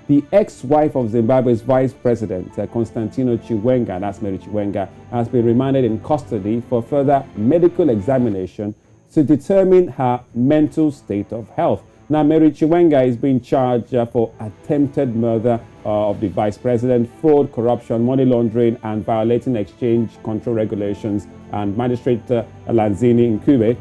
The ex-wife of Zimbabwe's vice president, Constantino Chiwenga, that's Mary Chiwenga, has been remanded in custody for further medical examination to determine her mental state of health. Now, Mary Chiwenga is being charged for attempted murder of the vice president, fraud, corruption, money laundering, and violating exchange control regulations. And Magistrate Lanzini Nkube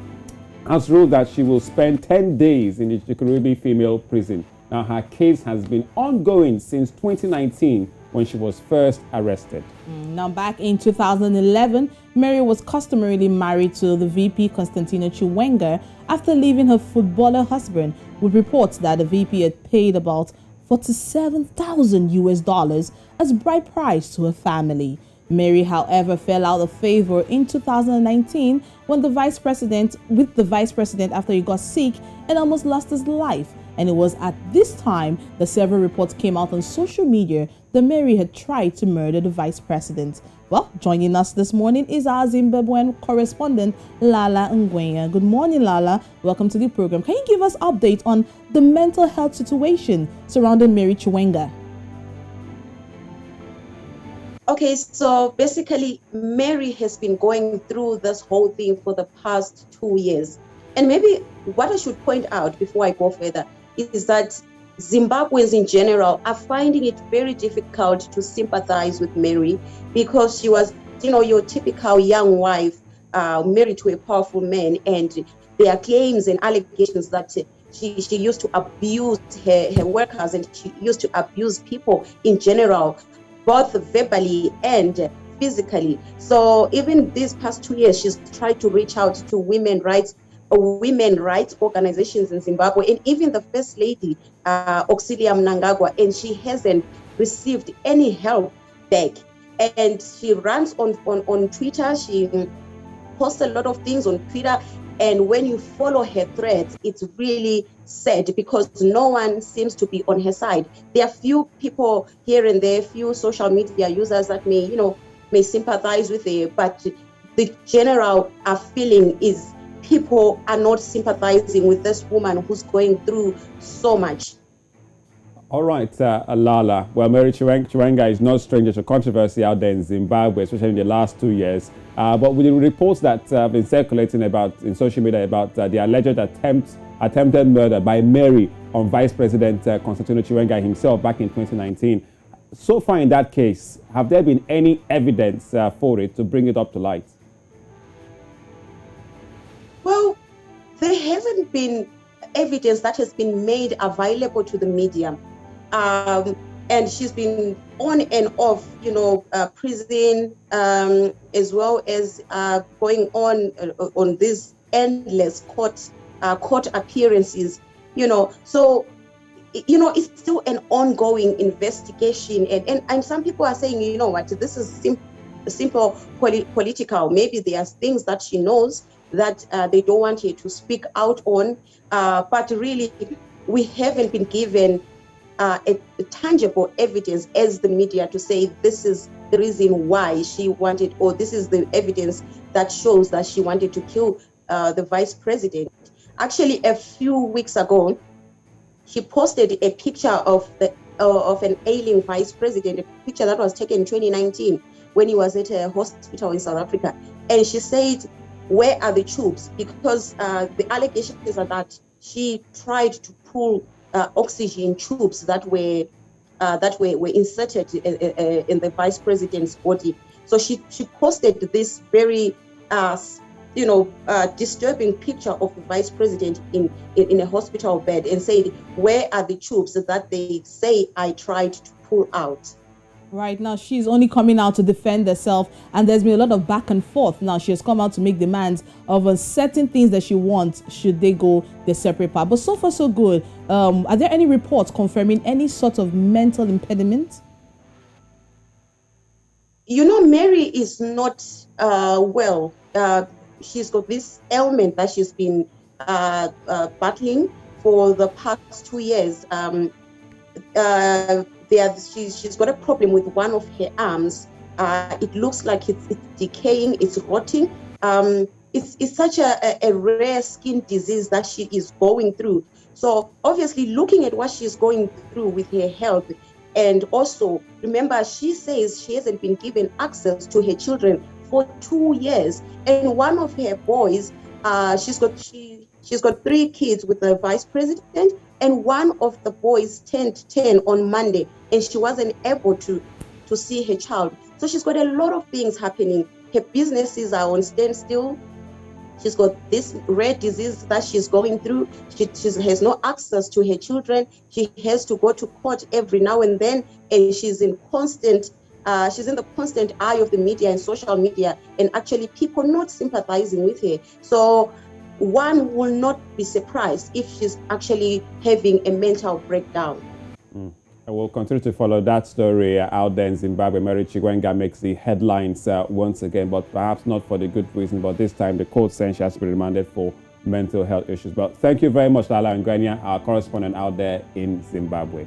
has ruled that she will spend 10 days in the Chikurubi female prison. Now, her case has been ongoing since 2019 when she was first arrested. Now, back in 2011, Mary was customarily married to the VP Constantino Chiwenga after leaving her footballer husband, with reports that the VP had paid about 47,000 US dollars as bride price to her family. Mary, however, fell out of favor in 2019 when the vice president after he got sick and almost lost his life. And it was at this time that several reports came out on social media that Mary had tried to murder the vice president. Well, joining us this morning is our Zimbabwean correspondent, Lala Guveya. Good morning, Lala. Welcome to the program. Can you give us update on the mental health situation surrounding Mary Chiwenga? Okay, so basically, Mary has been going through this whole thing for the past 2 years. And maybe what I should point out before I go further is that Zimbabweans in general are finding it very difficult to sympathize with Mary because she was, your typical young wife married to a powerful man, and there are claims and allegations that she used to abuse her workers, and she used to abuse people in general, both verbally and physically. So even these past 2 years, she's tried to reach out to women rights organizations in Zimbabwe, and even the First Lady, Auxilia Mnangagwa, and she hasn't received any help back. And she runs on Twitter. She posts a lot of things on Twitter, and when you follow her threads, it's really sad because no one seems to be on her side. There are few people here and there, few social media users that may sympathize with her, but the general feeling is people are not sympathizing with this woman who's going through so much. All right, Lala. Well, Mary Chiwenga is no stranger to controversy out there in Zimbabwe, especially in the last 2 years. But with the reports that have been circulating in social media about the alleged attempted murder by Mary on Vice President Constantino Chiwenga himself back in 2019, so far in that case, have there been any evidence for it to bring it up to light? Well, there hasn't been evidence that has been made available to the media. And she's been on and off, prison, as well as going on these endless court appearances, So, it's still an ongoing investigation. And some people are saying, this is simple political. Maybe there are things that she knows that they don't want her to speak out on. But really, we haven't been given a tangible evidence as the media to say this is the reason why she wanted, or this is the evidence that shows that she wanted to kill the vice president. Actually, a few weeks ago, she posted a picture of an ailing vice president, a picture that was taken in 2019 when he was at a hospital in South Africa. And she said, "Where are the tubes?" Because the allegations are that she tried to pull oxygen tubes that were inserted in the vice president's body. So she posted this very disturbing picture of the vice president in a hospital bed and said, "Where are the tubes that they say I tried to pull out?" Right now, she's only coming out to defend herself, and there's been a lot of back and forth. Now, she has come out to make demands of certain things that she wants should they go their separate path. But so far, so good. Are there any reports confirming any sort of mental impediment? Mary is not well. She's got this ailment that she's been battling for the past 2 years. She's got a problem with one of her arms. It looks like it's decaying, it's rotting. It's such a rare skin disease that she is going through. So obviously looking at what she's going through with her health, and also remember, she says she hasn't been given access to her children for 2 years. And one of her boys, she's got 3 kids with the vice president, and one of the boys turned 10 on Monday, and she wasn't able to see her child. So she's got a lot of things happening. Her businesses are on standstill. She's got this rare disease that she's going through. She has no access to her children. She has to go to court every now and then, and she's in the constant eye of the media and social media, and actually people not sympathizing with her. So one will not be surprised if she's actually having a mental breakdown. I will continue to follow that story out there in Zimbabwe. Mary Chiwenga makes the headlines once again, but perhaps not for the good reason. But this time, the court saying she has to be remanded for mental health issues. But thank you very much, Lala Ngwenya, our correspondent out there in Zimbabwe.